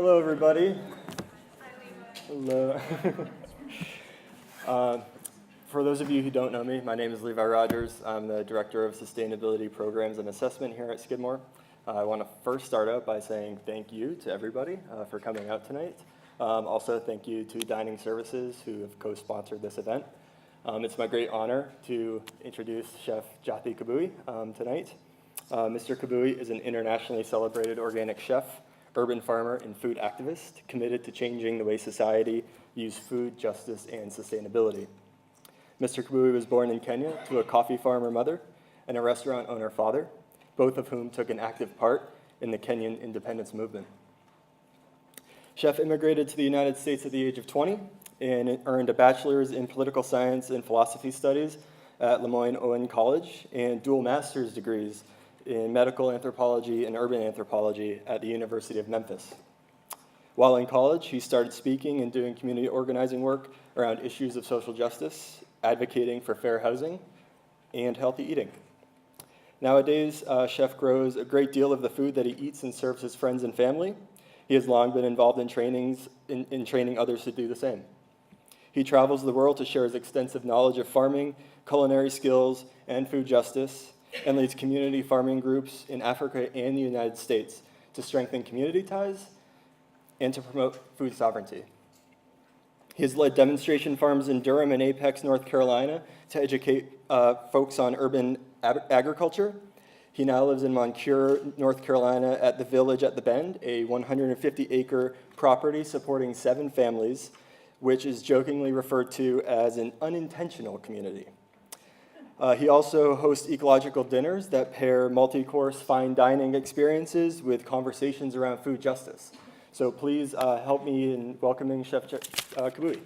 Hello, everybody. Hello. For those of you who don't know me, my name is Levi Rogers. I'm the Director of Sustainability Programs and Assessment here at Skidmore. I want to first start out by saying thank you to everybody for coming out tonight. Also, thank you to Dining Services who have co-sponsored this event. It's my great honor to introduce Chef Jati Kabui tonight. Mr. Kabui is an internationally celebrated organic chef, urban farmer, and food activist committed to changing the way society views food, justice, and sustainability. Mr. Kabui was born in Kenya to a coffee farmer mother and a restaurant owner father, both of whom took an active part in the Kenyan independence movement. Chef immigrated to the United States at the age of 20 and earned a bachelor's in political science and philosophy studies at Lemoyne-Owen College and dual master's degrees in medical anthropology and urban anthropology at the University of Memphis. While in college, he started speaking and doing community organizing work around issues of social justice, advocating for fair housing, and healthy eating. Nowadays, Chef grows a great deal of the food that he eats and serves his friends and family. He has long been involved in training others to do the same. He travels the world to share his extensive knowledge of farming, culinary skills, and food justice, and leads community farming groups in Africa and the United States to strengthen community ties and to promote food sovereignty. He has led demonstration farms in Durham and Apex, North Carolina, to educate folks on urban agriculture. He now lives in Moncure, North Carolina, at the Village at the Bend, a 150-acre property supporting 7 families, which is jokingly referred to as an unintentional community. He also hosts ecological dinners that pair multi-course fine dining experiences with conversations around food justice. So please help me in welcoming Chef Kabui.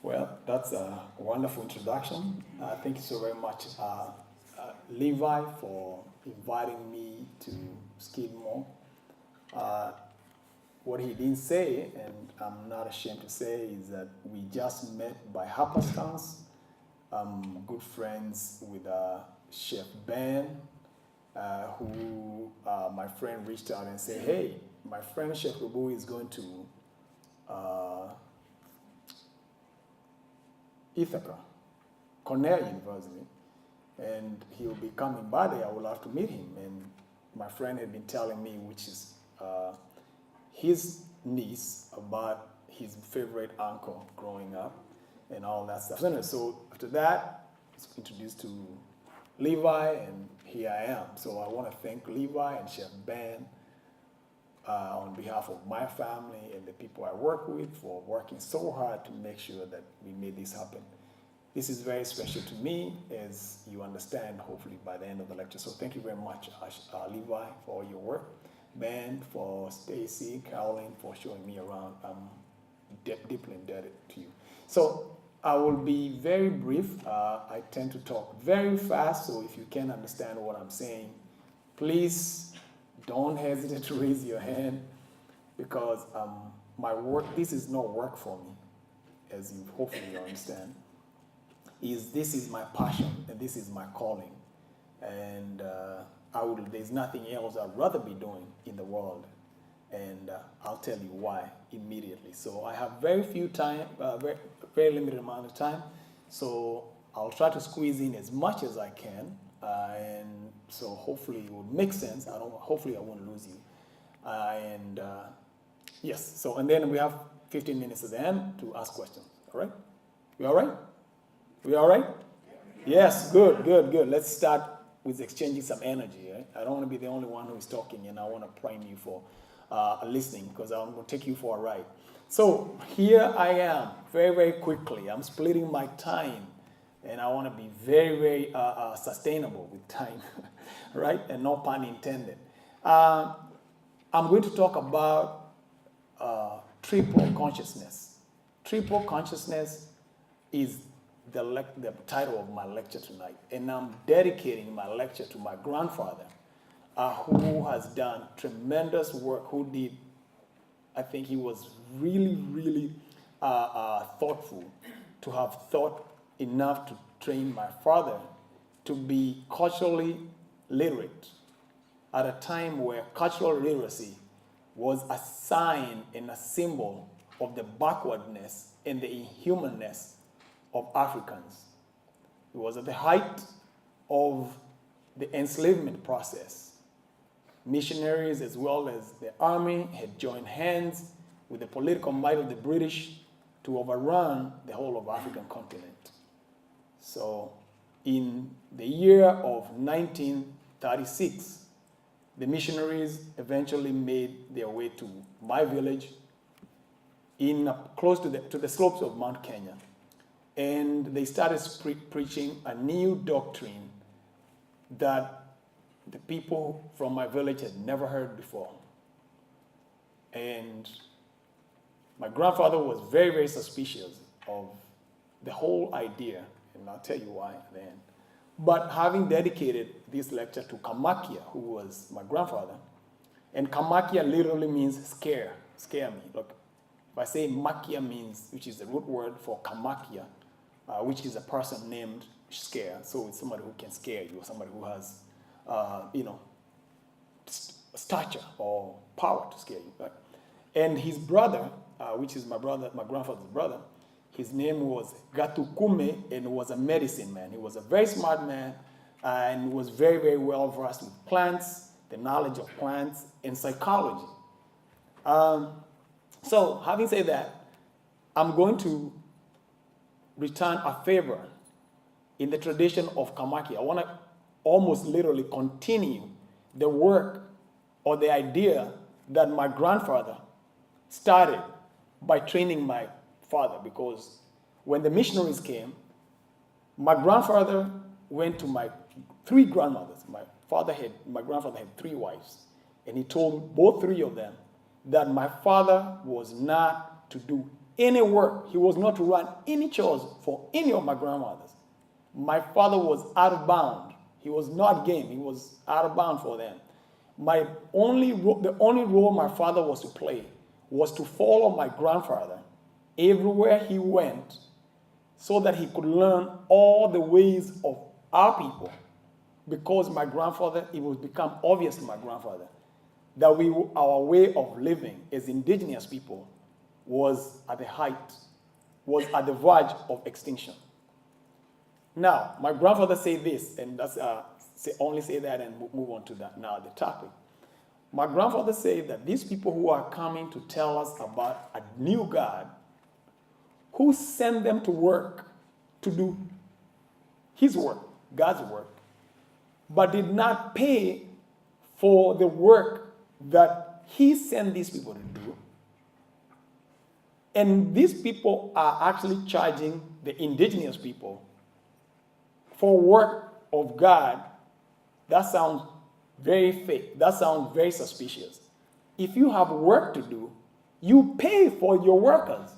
Well, that's a wonderful introduction. Thank you so very much, Levi, for inviting me to Skidmore. What he didn't say, and I'm not ashamed to say, is that we just met by happenstance. I'm good friends with Chef Ben, who my friend reached out and said, hey, my friend Chef Kabui is going to Ithaca, Cornell University, and he'll be coming by there. I will have to meet him. And my friend had been telling me, which is his niece, about his favorite uncle growing up and all that stuff. So after that, I was introduced to Levi, and here I am. So I want to thank Levi and Chef Ben on behalf of my family and the people I work with for working so hard to make sure that we made this happen. This is very special to me, as you understand, hopefully, by the end of the lecture. So thank you very much, Levi, for all your work. Ben, for Stacy, Caroline, for showing me around. I'm deeply indebted to you. So I will be very brief. I tend to talk very fast, so if you can't understand what I'm saying, please don't hesitate to raise your hand, because my work, this is not work for me, as you hopefully understand. This is my passion, and this is my calling. And there's nothing else I'd rather be doing in the world. And I'll tell you why immediately. So I have very very limited amount of time. So I'll try to squeeze in as much as I can. And so hopefully it will make sense. Hopefully I won't lose you. Yes, so, and then we have 15 minutes at the end to ask questions. All right? We all right? We all right? Yes, good. Let's start with exchanging some energy. Right? I don't want to be the only one who is talking, and I want to prime you for listening, because I'm going to take you for a ride. So here I am, very, very quickly. I'm splitting my time, and I want to be very, very sustainable with time, right? And no pun intended. I'm going to talk about triple consciousness. Triple consciousness is the title of my lecture tonight, and I'm dedicating my lecture to my grandfather, who has done tremendous work, I think he was really, really thoughtful to have thought enough to train my father to be culturally literate at a time where cultural literacy was a sign and a symbol of the backwardness and the inhumanness of Africans. It was at the height of the enslavement process. Missionaries as well as the army had joined hands with the political might of the British to overrun the whole of African continent. So in the year of 1936, the missionaries eventually made their way to my village close to the slopes of Mount Kenya. And they started preaching a new doctrine that the people from my village had never heard before. And my grandfather was very, very suspicious of the whole idea, and I'll tell you why then. But having dedicated this lecture to Kamakia, who was my grandfather, and Kamakia literally means scare me. Look, if I say Makia means, which is the root word for Kamakia, which is a person named Scare. So it's somebody who can scare you, or somebody who has, stature or power to scare you. Right? And his brother, which is my grandfather's brother, his name was Gatukume, and was a medicine man. He was a very smart man and was very, very well versed with plants, the knowledge of plants, and psychology. So having said that, I'm going to return a favor in the tradition of Kamaki. I want to almost literally continue the work or the idea that my grandfather started by training my father, because when the missionaries came, my grandfather went to my three grandmothers. My grandfather had three wives, and he told both three of them that my father was not to do any work. He was not to run any chores for any of my grandmothers. My father was out of bound. He was not game. He was out of bound for them. The only role my father was to play was to follow my grandfather everywhere he went, so that he could learn all the ways of our people. Because my grandfather, it would become obvious to my grandfather that our way of living as indigenous people was at the verge of extinction. Now, my grandfather said this, and that's only say that and move on to that now, the topic. My grandfather said that these people who are coming to tell us about a new God, who sent them to work, to do his work, God's work, but did not pay for the work that he sent these people to do. And these people are actually charging the indigenous people for work of God. That sounds very fake. That sounds very suspicious. If you have work to do, you pay for your workers.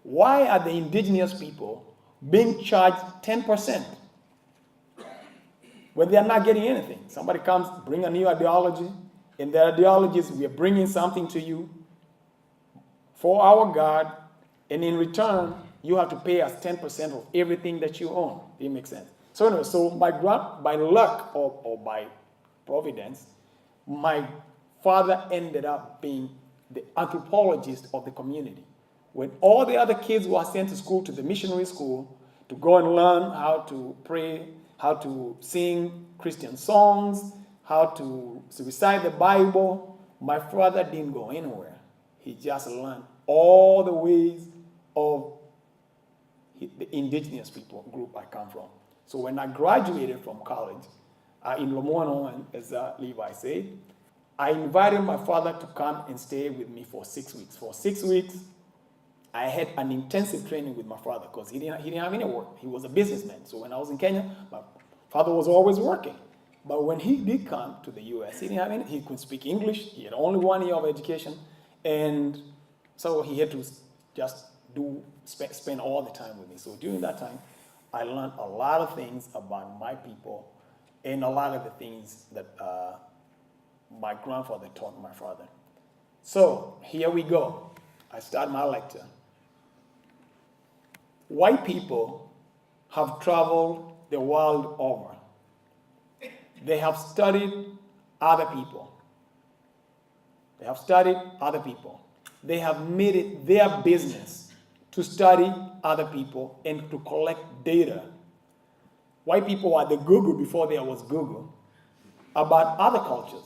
Why are the indigenous people being charged 10% when they are not getting anything? Somebody comes, bring a new ideology, and the ideology is, we are bringing something to you for our God, and in return, you have to pay us 10% of everything that you own. It makes sense. So anyway, so by luck or by providence, my father ended up being the anthropologist of the community. When all the other kids were sent to school, to the missionary school, to go and learn how to pray, how to sing Christian songs, how to recite the Bible, my father didn't go anywhere. He just learned all the ways of the indigenous people group I come from. So when I graduated from college in Lomono, as Levi said, I invited my father to come and stay with me for 6 weeks. For 6 weeks, I had an intensive training with my father because he didn't have any work. He was a businessman. So when I was in Kenya, my father was always working. But when he did come to the U.S., he could speak English. He had only 1 year of education. And so he had to just spend all the time with me. So during that time, I learned a lot of things about my people and a lot of the things that my grandfather taught my father. So here we go. I start my lecture. White people have traveled the world over. They have studied other people. They have studied other people. They have made it their business to study other people and to collect data. White people were the Google before there was Google about other cultures.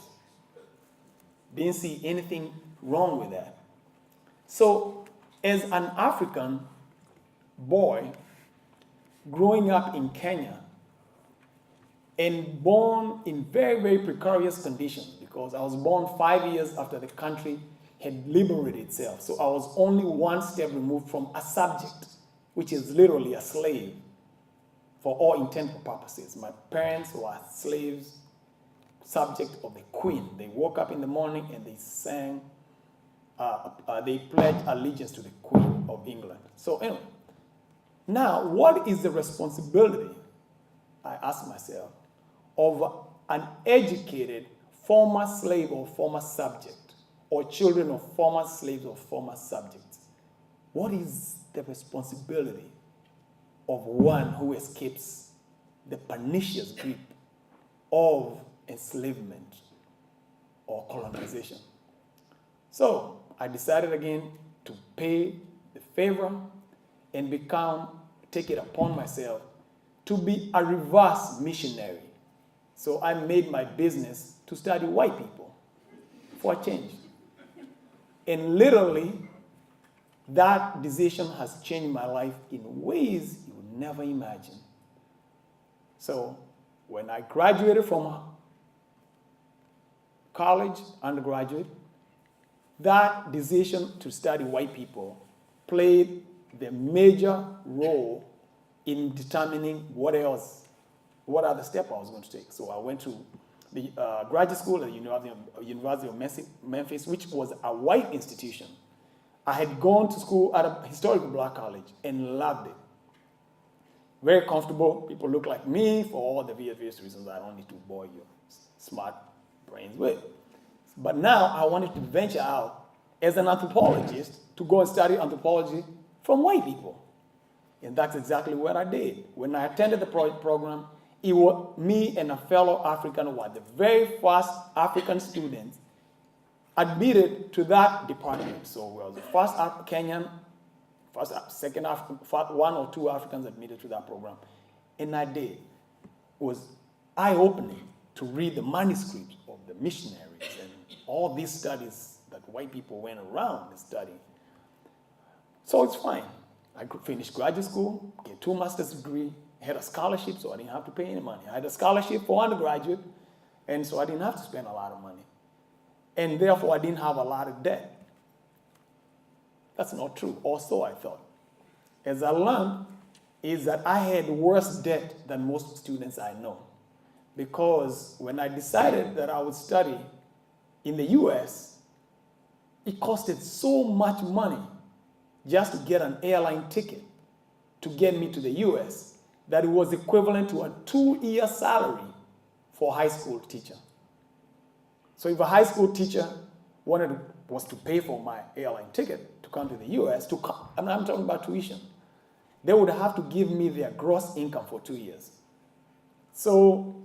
Didn't see anything wrong with that. So, as an African boy growing up in Kenya and born in very, very precarious conditions, because I was born 5 years after the country had liberated itself. So I was only one step removed from a subject, which is literally a slave for all intents and purposes. My parents were slaves, subject of the queen. They woke up in the morning and they sang, they pledged allegiance to the Queen of England. So anyway, now what is the responsibility, I ask myself, of an educated former slave or former subject, or children of former slaves or former subjects? What is the responsibility of one who escapes the pernicious grip of enslavement or colonization? So I decided again to pay the favor and take it upon myself to be a reverse missionary. So I made my business to study white people for a change. And literally, that decision has changed my life in ways you would never imagine. So when I graduated from college, undergraduate, that decision to study white people played the major role in determining what other step I was going to take. So I went to the graduate school at the University of Memphis, which was a white institution. I had gone to school at a historical black college and loved it. Very comfortable. People look like me for all the various reasons I don't need to bore your smart brains with. But now I wanted to venture out as an anthropologist to go and study anthropology from white people. And that's exactly what I did. When I attended the program, it was me and a fellow African who were the very first African students admitted to that department. So we were the first Kenyan, second African, one or two Africans admitted to that program. And I did. It was eye-opening to read the manuscripts of the missionaries and all these studies that white people went around studying. So it's fine. I finished graduate school, get 2 master's degree, had a scholarship, so I didn't have to pay any money. I had a scholarship for undergraduate, and so I didn't have to spend a lot of money. And therefore, I didn't have a lot of debt. That's not true, or so I thought. As I learned, is that I had worse debt than most students I know. Because when I decided that I would study in the US, it costed so much money just to get an airline ticket to get me to the US that it was equivalent to a 2-year salary for a high school teacher. So if a high school teacher was to pay for my airline ticket to come to the US, I'm talking about tuition, they would have to give me their gross income for 2 years. So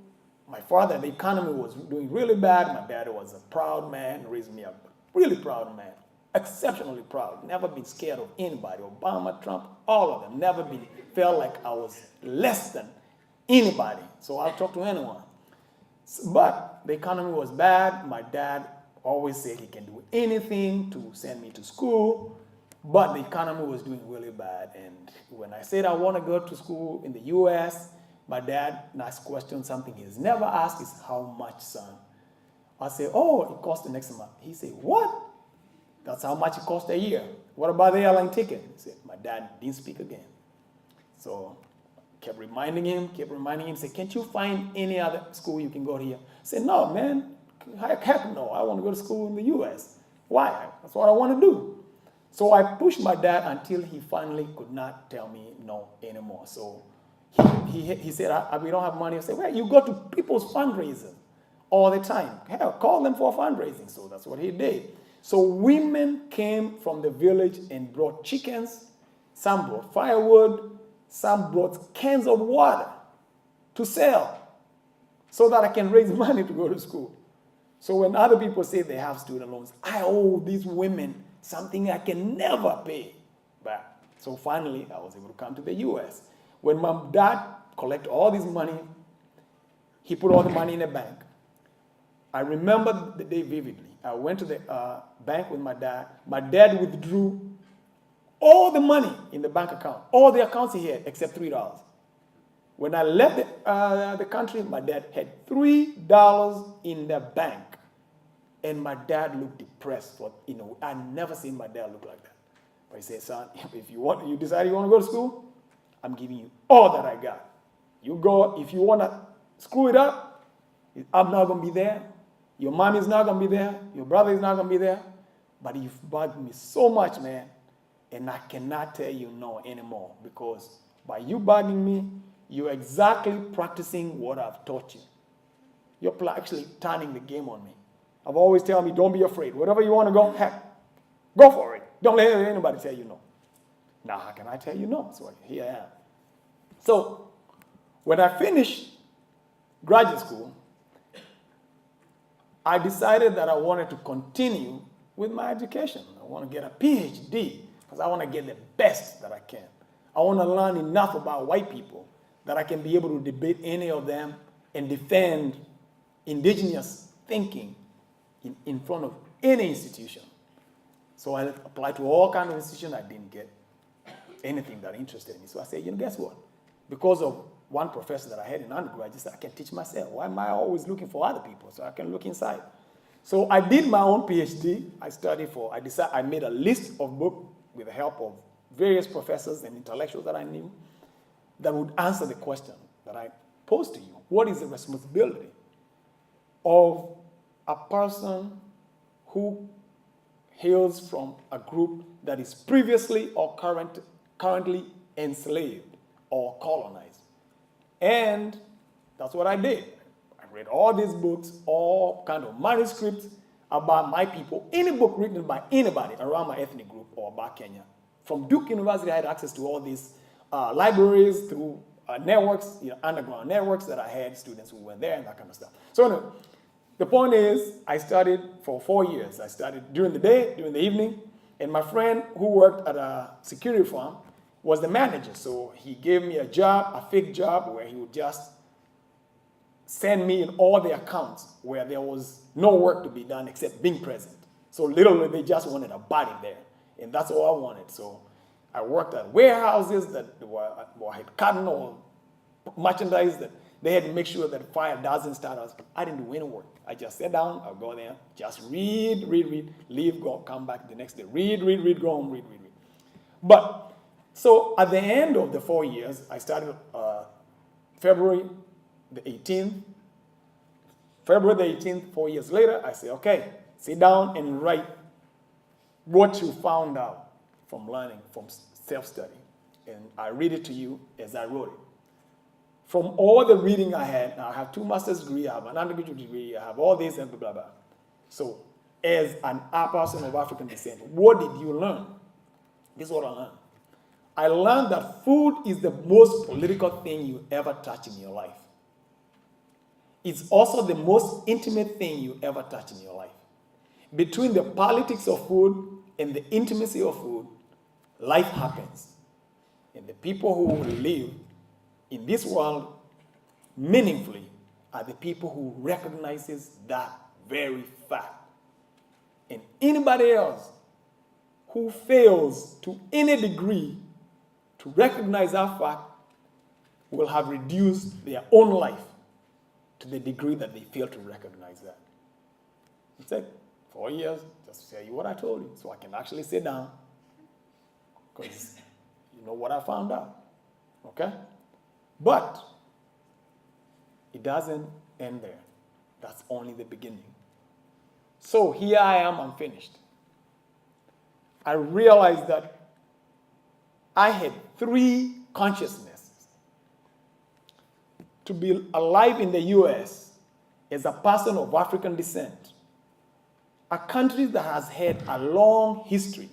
my father, the economy was doing really bad. My dad was a proud man, raised me up, really proud man, exceptionally proud, never been scared of anybody, Obama, Trump, all of them, never felt like I was less than anybody, so I'll talk to anyone. But the economy was bad. My dad always said he can do anything to send me to school, but the economy was doing really bad. And when I said I want to go to school in the US, my dad asked question, something he's never asked is, how much, son? I said, oh, it costs the next month. He said, what? That's how much it costs a year. What about the airline ticket? He said, my dad didn't speak again. So kept reminding him, said, can't you find any other school you can go to here? I said, no, man, heck no, I want to go to school in the US. Why? That's what I want to do. So I pushed my dad until he finally could not tell me no anymore. So he said, we don't have money. I said, well, you go to people's fundraisers all the time. Hell, call them for fundraising. So that's what he did. So women came from the village and brought chickens. Some brought firewood. Some brought cans of water to sell so that I can raise money to go to school. So when other people say they have student loans, I owe these women something I can never pay back. So finally, I was able to come to the US. When my dad collected all this money, he put all the money in a bank. I remember the day vividly. I went to the bank with my dad. My dad withdrew all the money in the bank account, all the accounts he had, except $3. When I left the country, my dad had $3 in the bank. And my dad looked depressed. I never seen my dad look like that. But he said, son, if you decide you want to go to school, I'm giving you all that I got. You go, if you want to screw it up, I'm not going to be there. Your mom is not going to be there. Your brother is not going to be there. But you've bugged me so much, man. And I cannot tell you no anymore. Because by you bugging me, you're exactly practicing what I've taught you. You're actually turning the game on me. I've always told me, don't be afraid. Whatever you want to go, heck, go for it. Don't let anybody tell you no. Now, how can I tell you no? So here I am. So when I finished graduate school, I decided that I wanted to continue with my education. I want to get a PhD because I want to get the best that I can. I want to learn enough about white people that I can be able to debate any of them and defend indigenous thinking in front of any institution. So I applied to all kinds of institutions. I didn't get anything that interested me. So I said, guess what? Because of one professor that I had in undergrad, I just said, I can teach myself. Why am I always looking for other people? So I can look inside. So I did my own PhD. I made a list of books with the help of various professors and intellectuals that I knew that would answer the question that I posed to you. What is the responsibility of a person who hails from a group that is previously or currently enslaved or colonized? And that's what I did. I read all these books, all kind of manuscripts about my people, any book written by anybody around my ethnic group or about Kenya. From Duke University, I had access to all these libraries through networks, underground networks that I had students who were there and that kind of stuff. So anyway, the point is, I studied for 4 years. I studied during the day, during the evening, and my friend who worked at a security firm was the manager. So he gave me a job, a fake job, where he would just send me in all the accounts where there was no work to be done except being present. So literally, they just wanted a body there, and that's all I wanted. So I worked at warehouses that had cotton or merchandise that they had to make sure that fire doesn't start us. I didn't do any work. I just sat down, I'll go there, just read, leave, go, come back the next day, read, go home, read. But, so at the end of the 4 years, I started February the 18th. February the 18th, 4 years later, I say, okay, sit down and write what you found out from learning, from self-study. And I read it to you as I wrote it. From all the reading I had, now I have 2 master's degrees, I have an undergraduate degree, I have all this and blah, blah, blah. So as a person of African descent, what did you learn? This is what I learned. I learned that food is the most political thing you ever touch in your life. It's also the most intimate thing you ever touch in your life. Between the politics of food and the intimacy of food, life happens. And the people who live in this world meaningfully are the people who recognizes that very fact. And anybody else who fails to any degree to recognize that fact will have reduced their own life to the degree that they fail to recognize that. It's like 4 years, just to tell you what I told you, so I can actually sit down, because you know what I found out, okay? But it doesn't end there. That's only the beginning. So here I am, I'm finished. I realized that I had 3 consciousnesses. To be alive in the US as a person of African descent, a country that has had a long history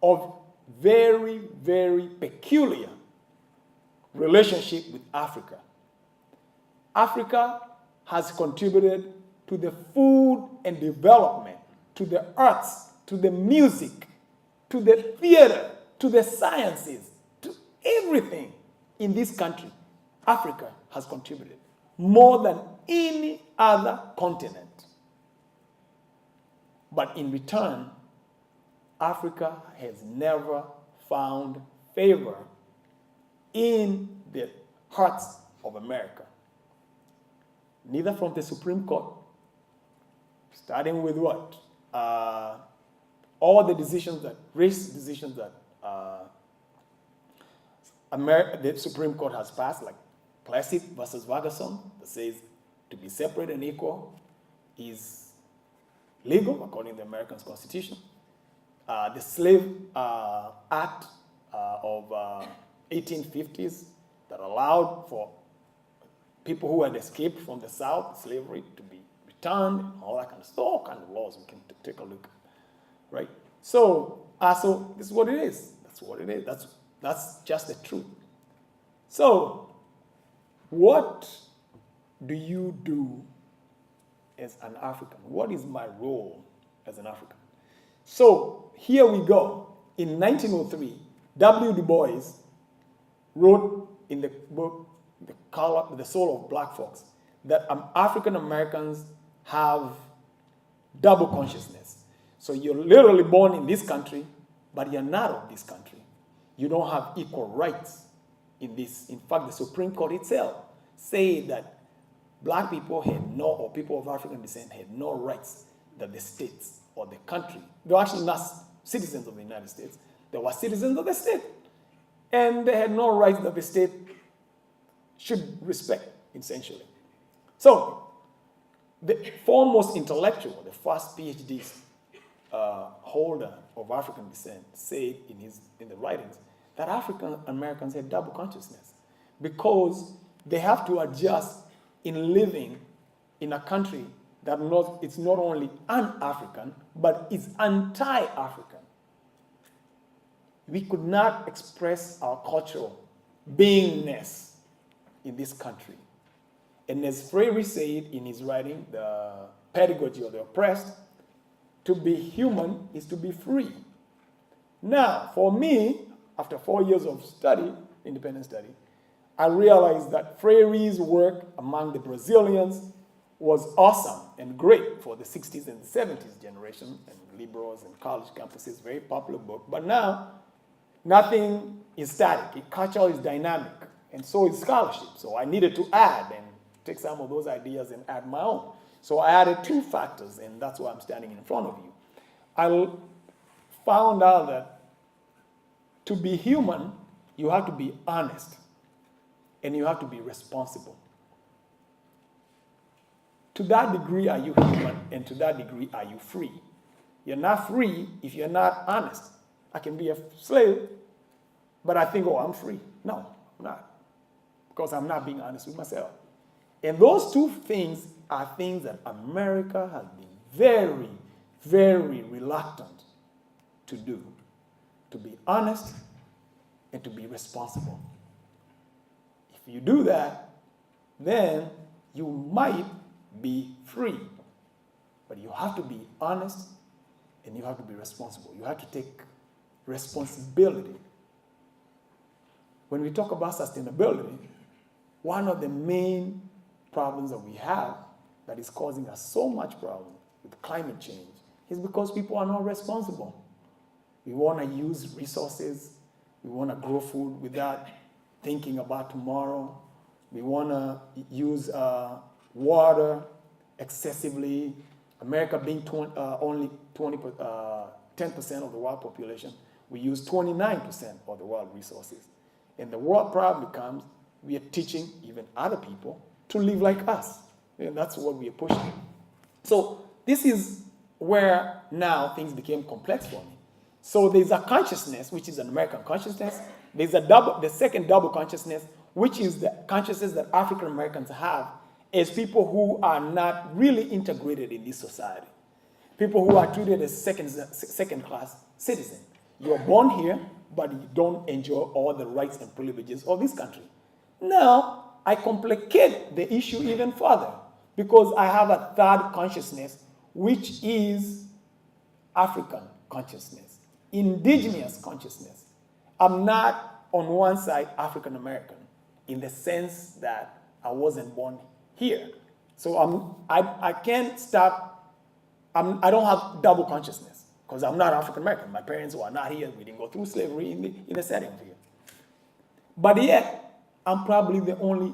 of very, very peculiar relationship with Africa. Africa has contributed to the food and development, to the arts, to the music, to the theater, to the sciences, to everything in this country. Africa has contributed more than any other continent. But in return, Africa has never found favor in the hearts of America. Neither from the Supreme Court, starting with what? All the decisions that, race decisions that the Supreme Court has passed, like Plessy versus Ferguson, that says to be separate and equal is legal according to the American Constitution. The Slave Act of 1850s that allowed for people who had escaped from the South, slavery, to be returned, all that kind of stuff, all kind of laws we can take a look at, right? So this is what it is. That's what it is. That's just the truth. So, what do you do as an African? What is my role as an African? So, here we go. In 1903, W. Du Bois wrote in the book, The Soul of Black Folks, that African Americans have double consciousness. So you're literally born in this country, but you're not of this country. You don't have equal rights in this. In fact, the Supreme Court itself said that black people had no, or people of African descent had no rights that the states or the country, they were actually not citizens of the United States, they were citizens of the state. And they had no rights that the state should respect, essentially. So, the foremost intellectual, the first PhD holder of African descent, said in the writings that African Americans had double consciousness because they have to adjust in living in a country that it's not only un-African, but it's anti-African. We could not express our cultural beingness in this country. And as Freire said in his writing, The Pedagogy of the Oppressed, to be human is to be free. Now, for me, after 4 years of study, independent study, I realized that Freire's work among the Brazilians was awesome and great for the 60s and 70s generation, and liberals and college campuses, very popular book. But now, nothing is static. Culture is dynamic, and so is scholarship. So I needed to add and take some of those ideas and add my own. So I added two factors, and that's why I'm standing in front of you. I found out that to be human, you have to be honest, and you have to be responsible. To that degree are you human, and to that degree are you free. You're not free if you're not honest. I can be a slave, but I think, oh, I'm free. No, I'm not, because I'm not being honest with myself. And those two things are things that America has been very, very reluctant to do. To be honest and to be responsible. If you do that, then you might be free. But you have to be honest and you have to be responsible. You have to take responsibility. When we talk about sustainability, one of the main problems that we have that is causing us so much problem with climate change is because people are not responsible. We want to use resources. We want to grow food without thinking about tomorrow. We want to use water excessively. America being only 10% of the world population, we use 29% of the world resources. And the world problem becomes we are teaching even other people to live like us. And that's what we are pushing. So this is where now things became complex for me. So there's a consciousness, which is an American consciousness. There's the second double consciousness, which is the consciousness that African Americans have as people who are not really integrated in this society. People who are treated as second-class citizens. You're born here, but you don't enjoy all the rights and privileges of this country. Now, I complicate the issue even further because I have a third consciousness, which is African consciousness, indigenous consciousness. I'm not on one side African American in the sense that I wasn't born here. So I can't start, I don't have double consciousness because I'm not African American. My parents were not here. We didn't go through slavery in the setting of here. But yet, I'm probably the only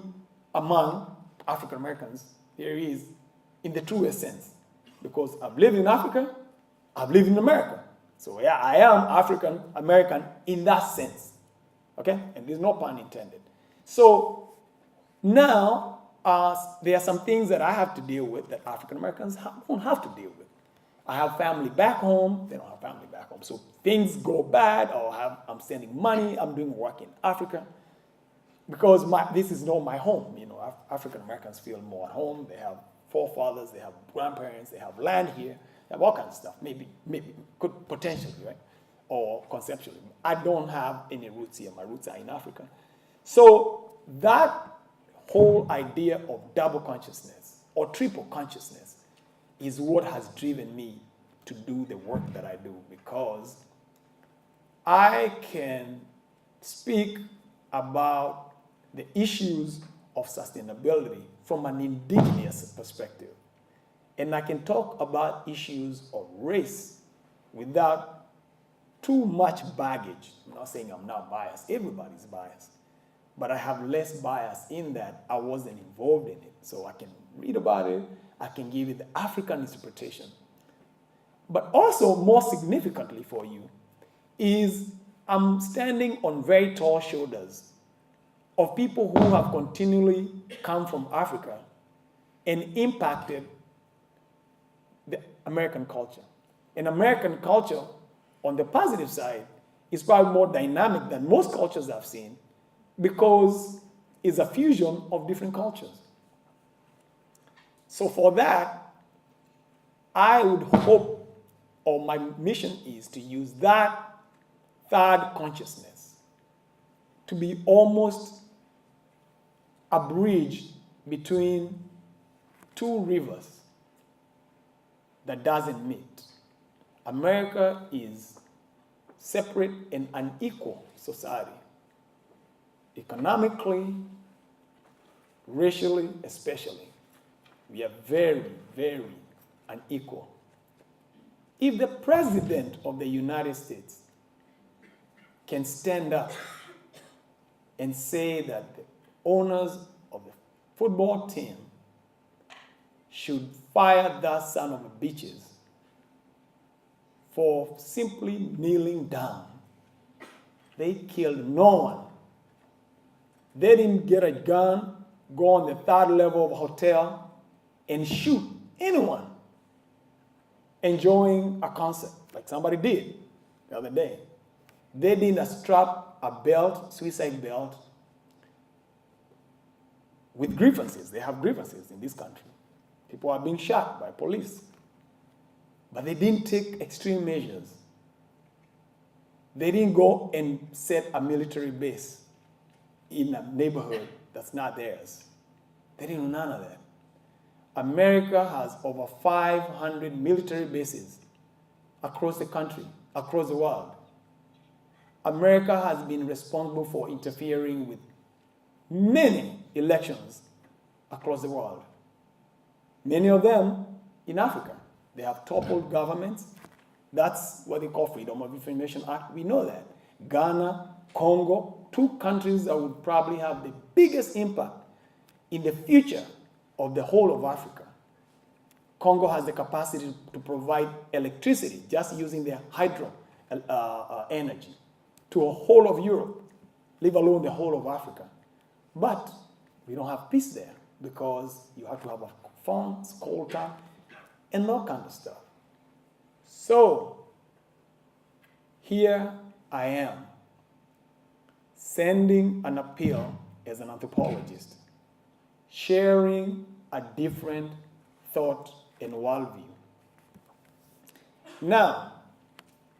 among African Americans there is in the truest sense. Because I've lived in Africa, I've lived in America. So yeah, I am African American in that sense. Okay? And there's no pun intended. So now, there are some things that I have to deal with that African Americans don't have to deal with. I have family back home, they don't have family back home. So things go bad, or I'm sending money, I'm doing work in Africa. Because this is not my home. You know, African Americans feel more at home. They have forefathers, they have grandparents, they have land here, they have all kinds of stuff. Maybe could potentially, right? Or conceptually. I don't have any roots here. My roots are in Africa. So that whole idea of double consciousness or triple consciousness is what has driven me to do the work that I do, because I can speak about the issues of sustainability from an indigenous perspective. And I can talk about issues of race without too much baggage. I'm not saying I'm not biased. Everybody's biased. But I have less bias in that I wasn't involved in it. So I can read about it. I can give it the African interpretation. But also, more significantly for you, is I'm standing on very tall shoulders of people who have continually come from Africa and impacted the American culture. And American culture, on the positive side, is probably more dynamic than most cultures I've seen, because it's a fusion of different cultures. So for that, I would hope, or my mission is to use that third consciousness to be almost a bridge between two rivers that doesn't meet. America is separate and unequal society. Economically, racially, especially. We are very, very unequal. If the President of the United States can stand up and say that the owners of the football team should fire that son of a bitches for simply kneeling down, they killed no one. They didn't get a gun, go on the third level of a hotel, and shoot anyone enjoying a concert, like somebody did the other day. They didn't strap a belt, suicide belt, with grievances. They have grievances in this country. People are being shot by police. But they didn't take extreme measures. They didn't go and set a military base in a neighborhood that's not theirs. They didn't do none of that. America has over 500 military bases across the country, across the world. America has been responsible for interfering with many elections across the world. Many of them in Africa. They have toppled governments. That's what they call Freedom of Information Act. We know that. Ghana, Congo, two countries that would probably have the biggest impact in the future of the whole of Africa. Congo has the capacity to provide electricity just using their hydro energy to a whole of Europe, leave alone the whole of Africa. But we don't have peace there because you have to have a phone, sculptor, and all kind of stuff. So here I am, sending an appeal as an anthropologist, sharing a different thought and worldview. Now,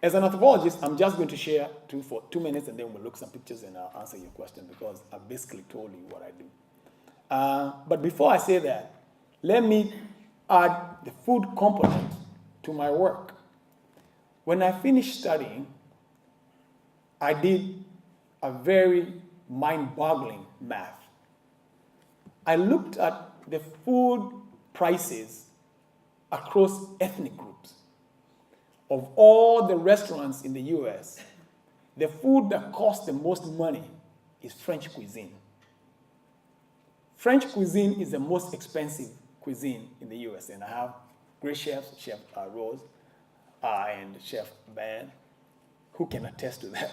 as an anthropologist, I'm just going to share for 2 minutes, and then we'll look some pictures and I'll answer your question, because I basically told you what I do. But before I say that, let me add the food component to my work. When I finished studying, I did a very mind-boggling math. I looked at the food prices across ethnic groups. Of all the restaurants in the US, the food that costs the most money is French cuisine. French cuisine is the most expensive cuisine in the US, and I have great chefs, Chef Rose and Chef Ben, who can attest to that.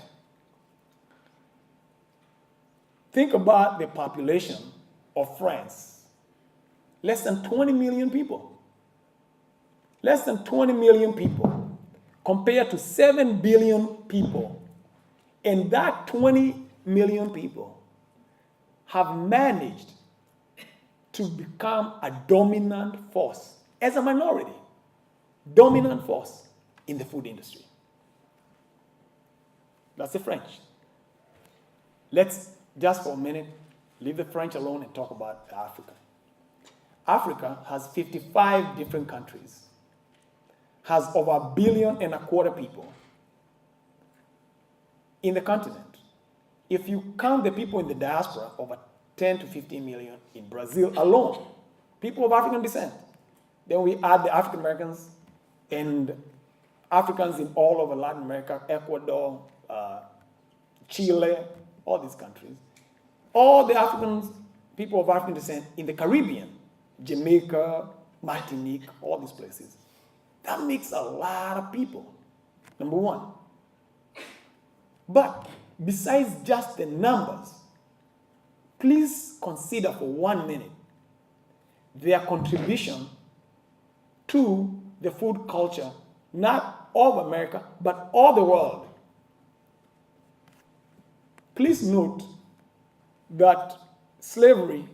Think about the population of France. Less than 20 million people. Less than 20 million people compared to 7 billion people. And that 20 million people have managed to become a dominant force as a minority, dominant force in the food industry. That's the French. Let's just for a minute leave the French alone and talk about Africa. Africa has 55 different countries, has over 1.25 billion people in the continent. If you count the people in the diaspora, over 10 to 15 million in Brazil alone, people of African descent. Then we add the African Americans and Africans in all over Latin America, Ecuador, Chile, all these countries. All the Africans, people of African descent in the Caribbean, Jamaica, Martinique, all these places. That makes a lot of people, number one. But besides just the numbers, please consider for 1 minute their contribution to the food culture, not of America, but all the world. Please note that slavery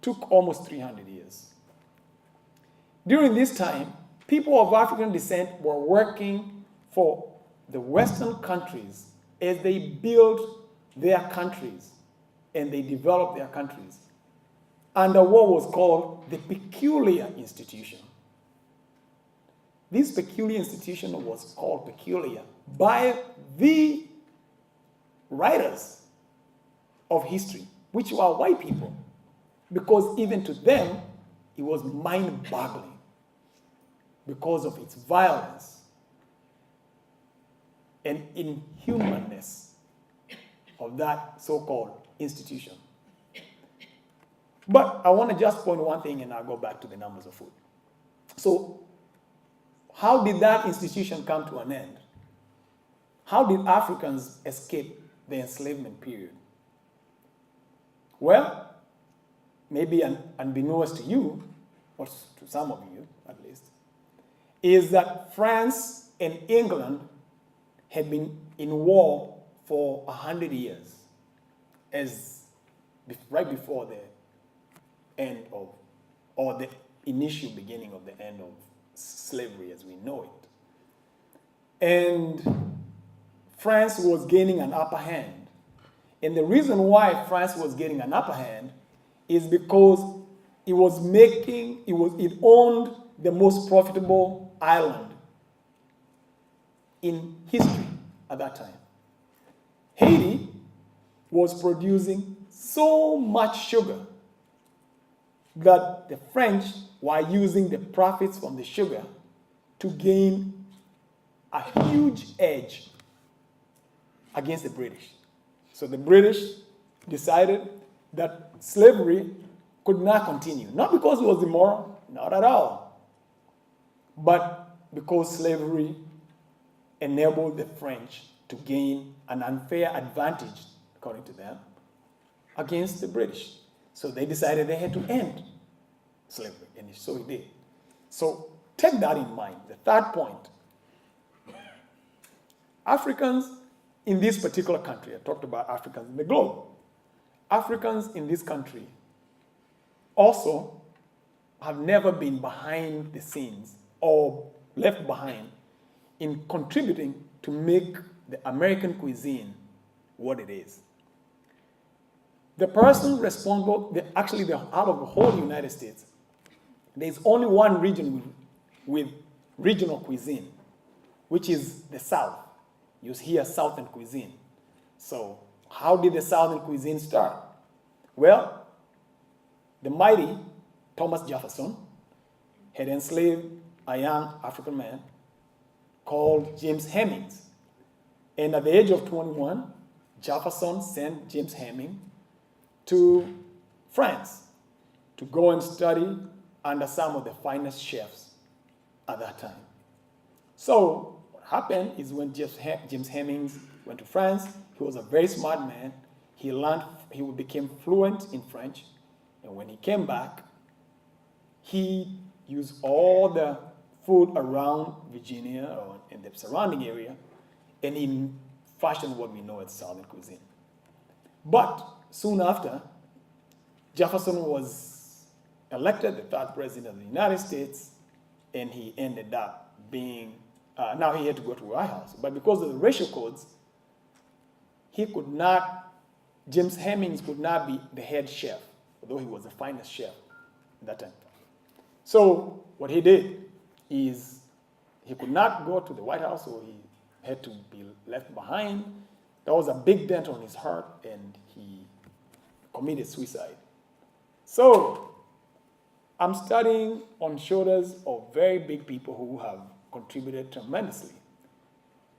took almost 300 years. During this time, people of African descent were working for the Western countries as they built their countries and they developed their countries under what was called the peculiar institution. This peculiar institution was called peculiar by the writers of history, which were white people, because even to them, it was mind-boggling because of its violence and inhumanness of that so-called institution. But I want to just point one thing and I'll go back to the numbers of food. So, how did that institution come to an end? How did Africans escape the enslavement period? Well, maybe unbeknownst to you, or to some of you at least, is that France and England had been in war for 100 years, right before the end of, or the initial beginning of the end of slavery as we know it. And France was gaining an upper hand. And the reason why France was getting an upper hand is because it owned the most profitable island in history at that time. Haiti was producing so much sugar that the French were using the profits from the sugar to gain a huge edge against the British. So the British decided that slavery could not continue. Not because it was immoral, not at all, but because slavery enabled the French to gain an unfair advantage, according to them, against the British. So they decided they had to end slavery, and so it did. So take that in mind. The third point. Africans in this particular country, I talked about Africans in the globe. Africans in this country also have never been behind the scenes or left behind in contributing to make the American cuisine what it is. The person responsible, out of the whole United States, there's only one region with regional cuisine, which is the South. You hear Southern cuisine. So how did the Southern cuisine start? Well, the mighty Thomas Jefferson had enslaved a young African man called James Hemings. And at the age of 21, Jefferson sent James Hemings to France to go and study under some of the finest chefs at that time. So what happened is when James Hemings went to France, he was a very smart man. He became fluent in French. And when he came back, he used all the food around Virginia or in the surrounding area, and he fashioned what we know as Southern cuisine. But soon after, Jefferson was elected the third president of the United States, and he ended up being, now he had to go to the White House. But because of the racial codes, James Hemings could not be the head chef, although he was the finest chef at that time. So what he did is he could not go to the White House, so he had to be left behind. That was a big dent on his heart, and he committed suicide. So I'm studying on shoulders of very big people who have contributed tremendously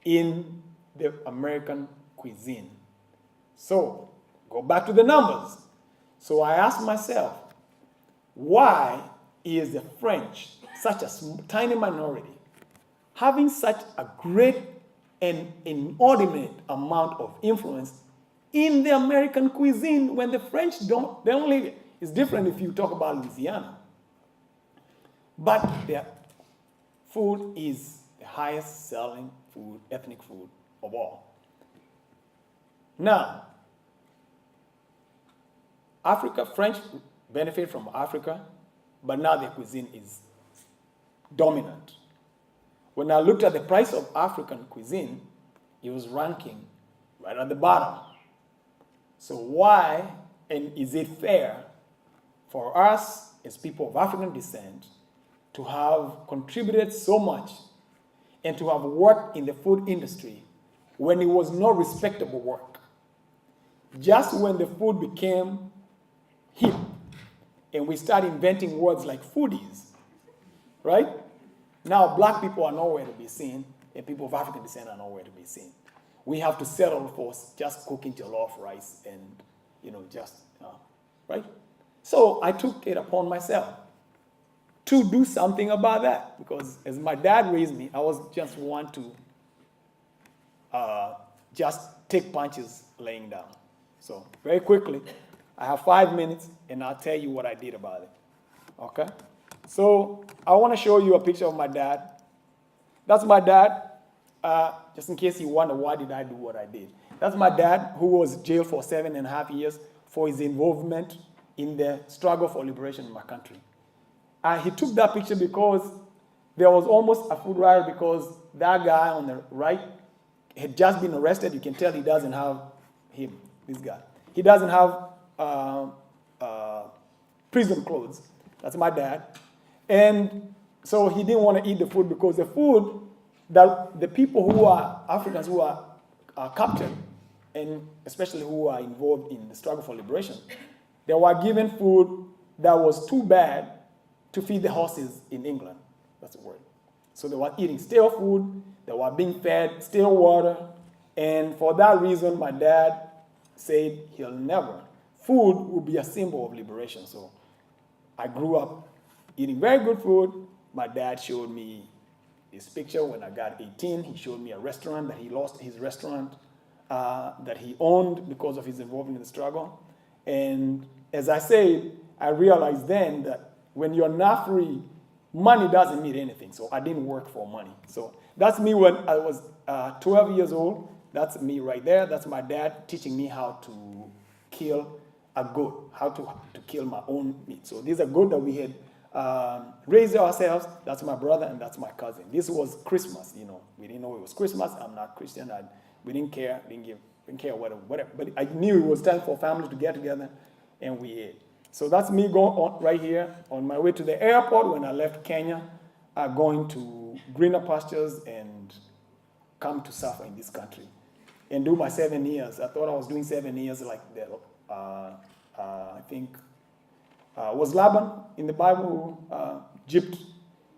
in the American cuisine. So go back to the numbers. So I asked myself, why is the French, such a tiny minority, having such a great and inordinate amount of influence in the American cuisine when the French don't? They only, it's different if you talk about Louisiana. But their food is the highest selling food, ethnic food of all. Now, French benefit from Africa, but now their cuisine is dominant. When I looked at the price of African cuisine, it was ranking right at the bottom. So why, and is it fair for us as people of African descent to have contributed so much and to have worked in the food industry when it was not respectable work? Just when the food became hip and we started inventing words like foodies, right? Now black people are nowhere to be seen and people of African descent are nowhere to be seen. We have to settle for just cooking jollof rice and, right? So I took it upon myself to do something about that, because as my dad raised me, I was just one to just take punches laying down. So very quickly, I have 5 minutes and I'll tell you what I did about it, okay? So I want to show you a picture of my dad. That's my dad, just in case you wonder why did I do what I did. That's my dad, who was jailed for 7.5 years for his involvement in the struggle for liberation in my country. He took that picture because there was almost a food riot, because that guy on the right had just been arrested. You can tell he doesn't have this guy. He doesn't have prison clothes. That's my dad. And so he didn't want to eat the food, because the food that the people who are Africans who are captured, and especially who are involved in the struggle for liberation, they were given food that was too bad to feed the horses in England. That's the word. So they were eating stale food, they were being fed stale water, and for that reason, my dad said he'll never. Food will be a symbol of liberation. So I grew up eating very good food. My dad showed me his picture when I got 18. He showed me a restaurant that he lost, his restaurant that he owned because of his involvement in the struggle. And as I said, I realized then that when you're not free, money doesn't mean anything. So I didn't work for money. So that's me when I was 12 years old. That's me right there. That's my dad teaching me how to kill a goat, how to kill my own meat. So these are goat that we had raised ourselves. That's my brother and that's my cousin. This was Christmas, We didn't know it was Christmas. I'm not Christian. We didn't care. Didn't give didn't care whatever. But I knew it was time for families to get together, and we ate. So that's me going on right here on my way to the airport when I left Kenya, going to greener pastures and come to suffer in this country and do my 7 years. I thought I was doing 7 years like that. I think was Laban in the Bible who gypped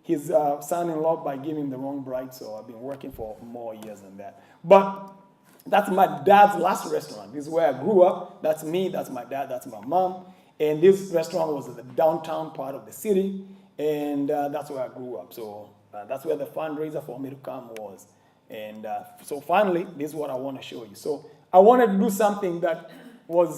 his son-in-law by giving him the wrong bride. So I've been working for more years than that. But that's my dad's last restaurant. This is where I grew up. That's me, that's my dad, that's my mom. And this restaurant was in the downtown part of the city. And that's where I grew up. So that's where the fundraiser for me to come was. And so finally, this is what I want to show you. So I wanted to do something that would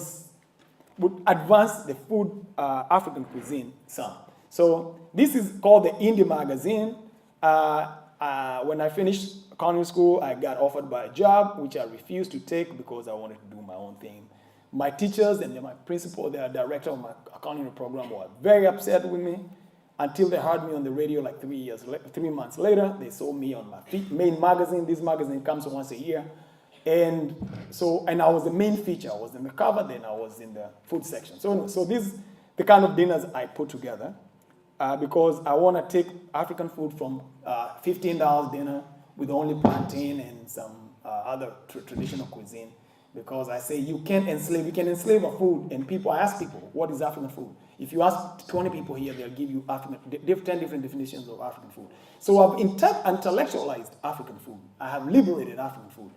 advance the food, African cuisine some. So this is called the Indie Magazine. When I finished culinary school, I got offered by a job, which I refused to take because I wanted to do my own thing. My teachers and my principal, the director of my culinary program, were very upset with me until they heard me on the radio like 3 months later. They saw me on my main magazine. This magazine comes once a year. And I was the main feature. I was in the cover, then I was in the food section. So this is the kind of dinners I put together because I want to take African food from $15 dinner with only plantain and some other traditional cuisine. Because I say you can enslave a food, and I ask people, what is African food? If you ask 20 people here, they'll give you 10 different definitions of African food. So I've intellectualized African food. I have liberated African food.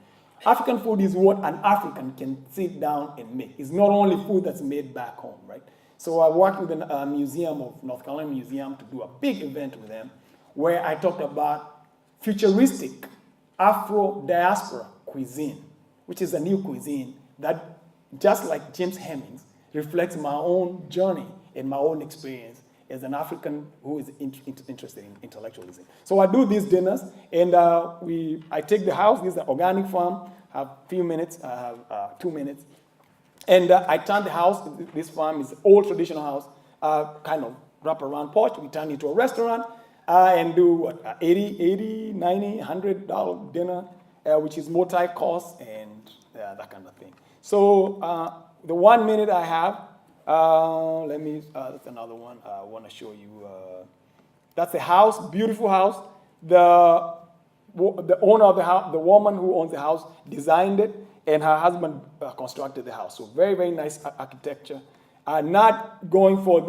African food is what an African can sit down and make. It's not only food that's made back home, right? So I worked with the Museum of North Carolina Museum to do a big event with them where I talked about futuristic Afro-diaspora cuisine, which is a new cuisine that, just like James Hemings, reflects my own journey and my own experience as an African who is interested in intellectualism. So I do these dinners, and I take the house. This is an organic farm. I have a few minutes. I have 2 minutes. And I turn the house. This farm is an old traditional house, kind of wrap-around porch. We turn it into a restaurant and do what, $80, $90, $100 dinner, which is multi-course and that kind of thing. So the 1 minute I have, that's another one I want to show you. That's a house, beautiful house. The owner of the house, the woman who owns the house, designed it, and her husband constructed the house. So very, very nice architecture. Not going for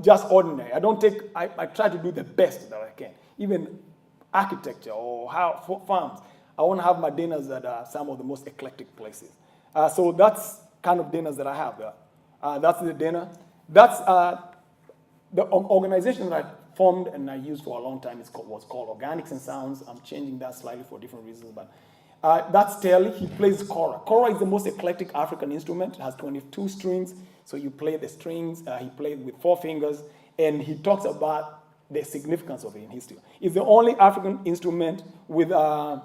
just ordinary. I try to do the best that I can. Even architecture or farms. I want to have my dinners at some of the most eclectic places. So that's kind of dinners that I have. That's the dinner. That's the organization that I formed and I used for a long time. Was called Organics and Sounds. I'm changing that slightly for different reasons, but that's Telly. He plays kora. Kora is the most eclectic African instrument. It has 22 strings, so you play the strings. He plays with 4 fingers, and he talks about the significance of it in history. It's the only African instrument with a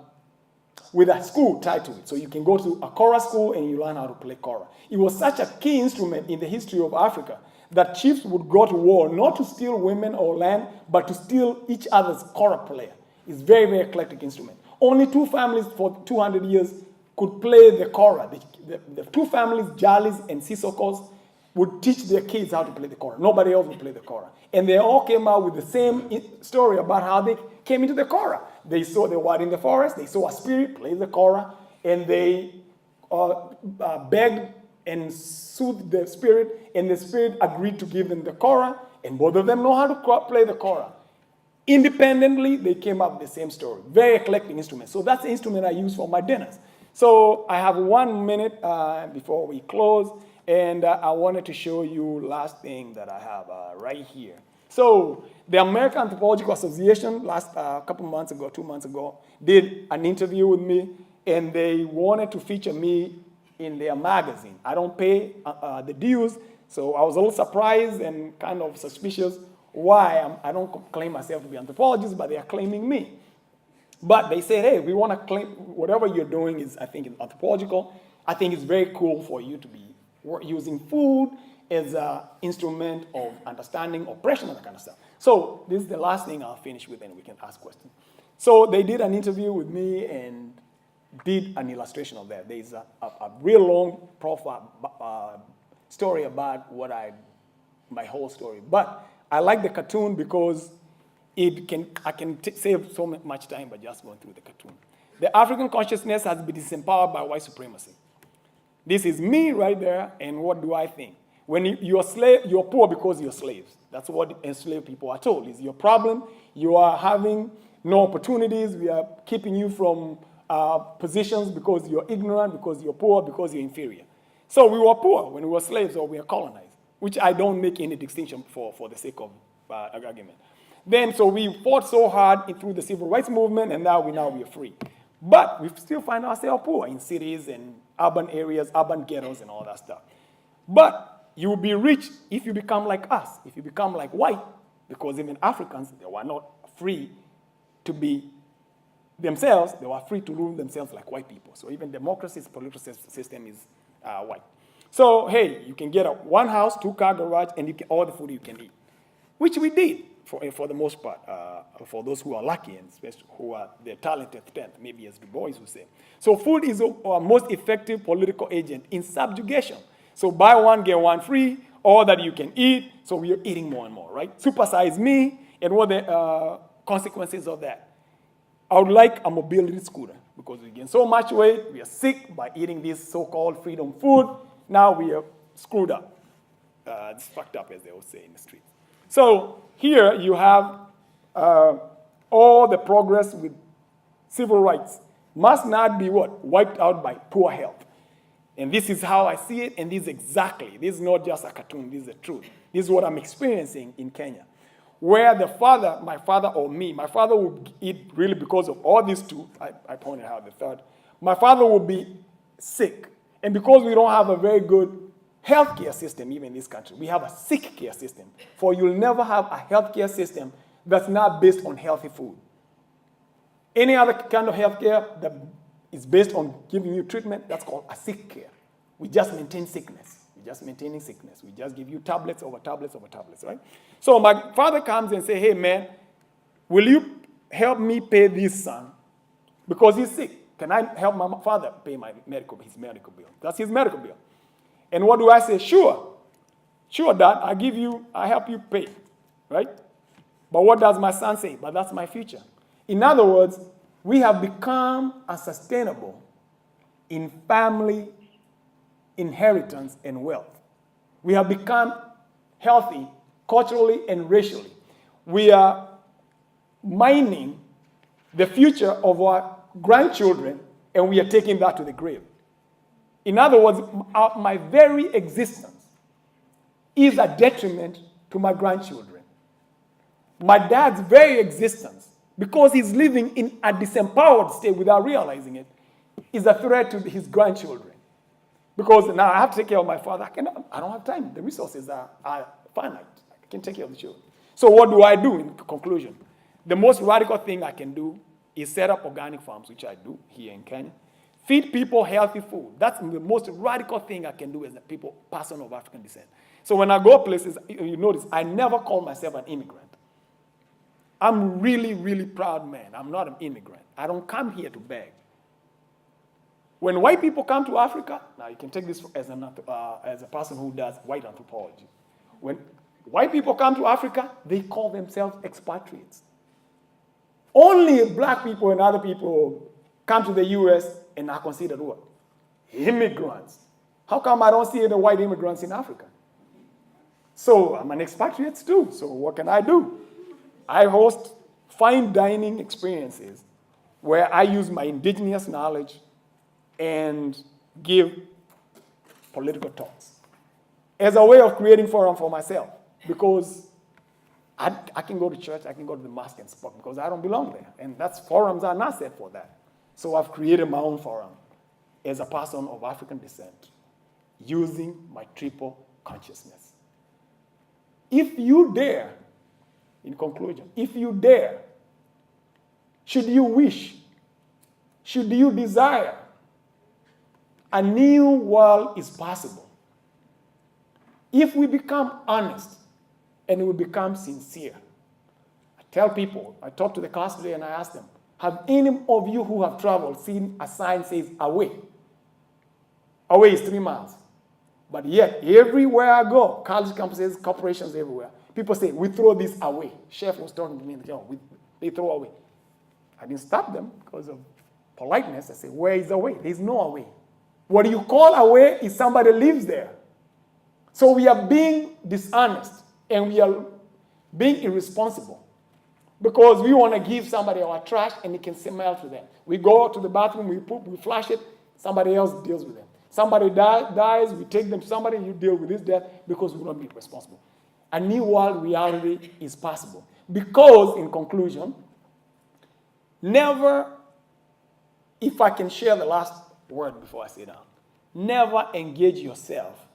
school tied to it. So you can go to a kora school and you learn how to play kora. It was such a key instrument in the history of Africa that chiefs would go to war not to steal women or land, but to steal each other's kora player. It's a very, very eclectic instrument. Only 2 families for 200 years could play the kora. The 2 families, Jalis and Sisokos, would teach their kids how to play the kora. Nobody else would play the kora. And they all came out with the same story about how they came into the kora. They were in the forest, they saw a spirit play the kora, and they begged and soothed the spirit, and the spirit agreed to give them the kora, and both of them know how to play the kora. Independently, they came up with the same story. Very eclectic instrument. So that's the instrument I use for my dinners. So I have 1 minute before we close, and I wanted to show you last thing that I have right here. So the American Anthropological Association couple months ago, 2 months ago, did an interview with me, and they wanted to feature me in their magazine. I don't pay the dues, so I was a little surprised and kind of suspicious why I don't claim myself to be an anthropologist, but they are claiming me. But they said, hey, we want to claim whatever you're doing is, I think, anthropological. I think it's very cool for you to be using food as an instrument of understanding oppression and that kind of stuff. So this is the last thing I'll finish with, and we can ask questions. So they did an interview with me and did an illustration of that. There is a real long profile story about my whole story. But I like the cartoon because I can save so much time by just going through the cartoon. The African consciousness has been disempowered by white supremacy. This is me right there, and what do I think? When you're you're poor because you're slaves. That's what enslaved people are told. It's your problem. You are having no opportunities. We are keeping you from positions because you're ignorant, because you're poor, because you're inferior. So we were poor when we were slaves or we were colonized, which I don't make any distinction for the sake of argument. Then, so we fought so hard through the civil rights movement, and now we are free. But we still find ourselves poor in cities and urban areas, urban ghettos, and all that stuff. But you will be rich if you become like us, if you become like white, because even Africans, they were not free to be themselves, they were free to rule themselves like white people. So even democracy's political system is white. So, hey, you can get one house, 2-car garage, and you can, all the food you can eat, which we did for the most part, for those who are lucky and especially who are the talented 10th, maybe as Du Bois would say. So food is our most effective political agent in subjugation. So buy one, get one free, all that you can eat, so we are eating more and more, right? Supersize me, and what the consequences of that? I would like a mobility scooter because we gain so much weight, we are sick by eating this so-called freedom food. Now we are screwed up. It's fucked up, as they would say in the street. So here you have all the progress with civil rights must not be what? Wiped out by poor health. And this is how I see it, and this is not just a cartoon, this is the truth. This is what I'm experiencing in Kenya. Where my father would eat really because of all these two, I pointed out the third, my father would be sick. And because we don't have a very good healthcare system, even in this country, we have a sick care system. For you'll never have a healthcare system that's not based on healthy food. Any other kind of healthcare that is based on giving you treatment, that's called a sick care. We just maintain sickness. We're just maintaining sickness. We just give you tablets over tablets over tablets, right? So my father comes and says, hey, man, will you help me pay this son? Because he's sick. Can I help my father pay his medical bill? That's his medical bill. And what do I say? Sure. Sure, Dad, I help you pay, right? But what does my son say? But that's my future. In other words, we have become unsustainable in family inheritance and wealth. We have become healthy culturally and racially. We are mining the future of our grandchildren, and we are taking that to the grave. In other words, my very existence is a detriment to my grandchildren. My dad's very existence, because he's living in a disempowered state without realizing it, is a threat to his grandchildren. Because now I have to take care of my father. I don't have time. The resources are finite. I can take care of the children. So what do I do in conclusion? The most radical thing I can do is set up organic farms, which I do here in Kenya. Feed people healthy food. That's the most radical thing I can do as a person of African descent. So when I go places, you notice, I never call myself an immigrant. I'm really, really proud man. I'm not an immigrant. I don't come here to beg. When white people come to Africa, now you can take this as a person who does white anthropology. When white people come to Africa, they call themselves expatriates. Only black people and other people come to the U.S. and are considered what? Immigrants. How come I don't see the white immigrants in Africa? So I'm an expatriate too, so what can I do? I host fine dining experiences where I use my indigenous knowledge and give political talks as a way of creating forum for myself, because I can go to church, I can go to the mosque and speak because I don't belong there, and forums are not set for that. So I've created my own forum as a person of African descent using my triple consciousness. If you dare, in conclusion, if you dare, should you wish, should you desire, a new world is possible. If we become honest and we become sincere. I tell people, I talk to the class today and I ask them, Have any of you who have traveled seen a sign says away? Away is 3 miles. But yet, everywhere I go, college campuses, corporations everywhere, people say, we throw this away. Chef was talking to me, they throw away. I didn't stop them because of politeness. I said, where is away? There's no away. What you call away is somebody lives there. So we are being dishonest and we are being irresponsible because we want to give somebody our trash and it can smell to them. We go to the bathroom, we flush it, somebody else deals with them. Somebody dies, we take them to somebody, you deal with this death because we don't be responsible. A new world reality is possible. Because, in conclusion, never, if I can share the last word before I sit down, never engage yourself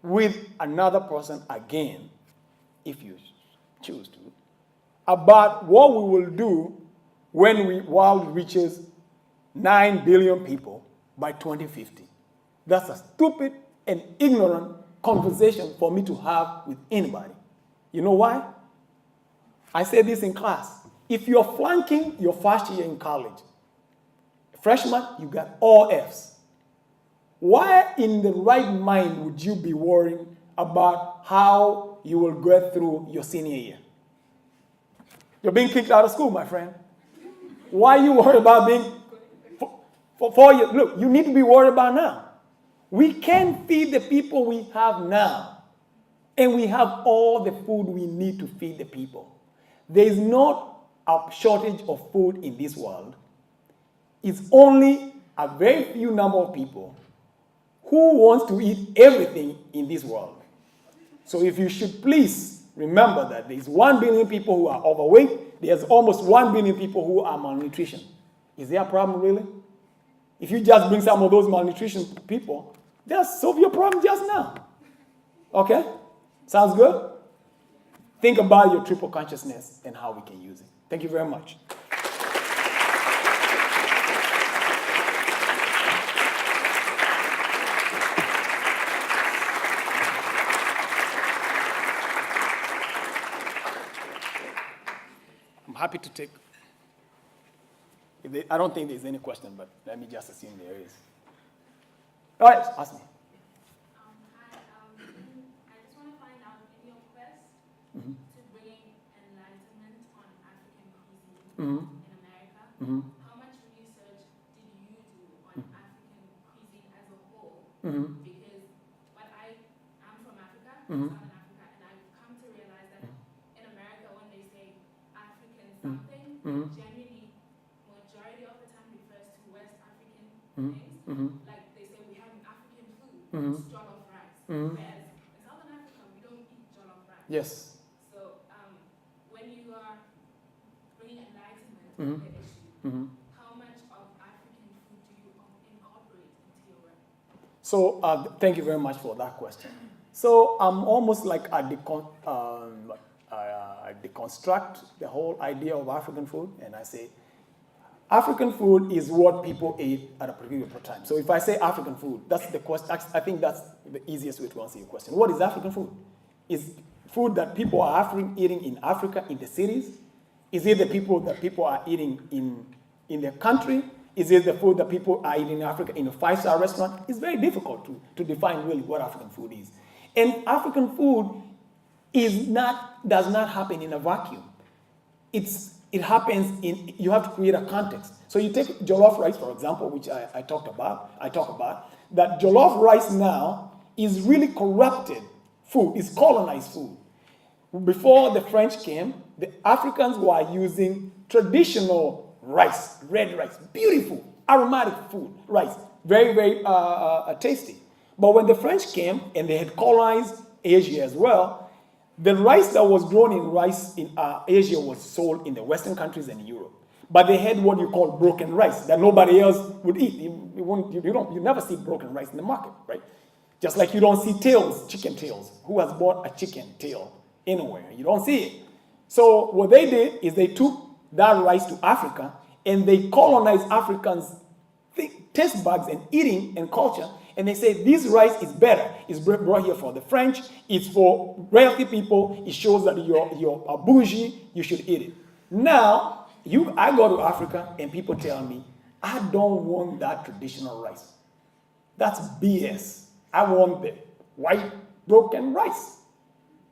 with another person again, if you choose to, about what we will do when the world reaches 9 billion people by 2050. That's a stupid and ignorant conversation for me to have with anybody. You know why? I said this in class. If you're flunking your first year in college, freshman, you got all Fs. Why in the right mind would you be worrying about how you will get through your senior year? You're being kicked out of school, my friend. Why are you worried about being for 4 years? Look, you need to be worried about now. We can feed the people we have now, and we have all the food we need to feed the people. There is not a shortage of food in this world. It's only a very few number of people who wants to eat everything in this world. So if you should please remember that there's 1 billion people who are overweight, there's almost 1 billion people who are malnutrition. Is there a problem really? If you just bring some of those malnutrition people, they'll solve your problem just now. Okay? Sounds good? Think about your triple consciousness and how we can use it. Thank you very much. I'm happy to take. I don't think there's any question, but let me just assume there is. All right, ask me. Hi, I just want to find out in your quest to bring enlightenment on African cuisine in America, how much research did you do on African cuisine as a whole? Because I'm from Africa, Southern Africa, and I've come to realize that in America, when they say African something, generally, majority of the time refers to West African things. Like they say, we have African food, it's jollof rice. Whereas in Southern Africa, we don't eat jollof rice. Yes. So when you are bringing enlightenment to the issue, how much of African food do you incorporate into your work? So thank you very much for that question. So I'm almost like I deconstruct the whole idea of African food, and I say, African food is what people eat at a particular time. So if I say African food, that's the question. I think that's the easiest way to answer your question. What is African food? Is food that people are eating in Africa in the cities? Is it the people that people are eating in their country? Is it the food that people are eating in Africa in a 5-star restaurant? It's very difficult to define really what African food is. And African food does not happen in a vacuum. It happens you have to create a context. So you take jollof rice, for example, which I talk about, that jollof rice now is really corrupted food, it's colonized food. Before the French came, the Africans were using traditional rice, red rice, beautiful, aromatic food, rice, very, very tasty. But when the French came and they had colonized Asia as well, the rice that was grown in Asia was sold in the Western countries and Europe. But they had what you call broken rice that nobody else would eat. You never see broken rice in the market, right? Just like you don't see tails, chicken tails. Who has bought a chicken tail anywhere? You don't see it. So what they did is they took that rice to Africa and they colonized Africans' taste buds and eating and culture. And they say, this rice is better. It's brought here for the French. It's for wealthy people. It shows that you're a bougie. You should eat it. Now, I go to Africa and people tell me, I don't want that traditional rice. That's BS. I want the white broken rice.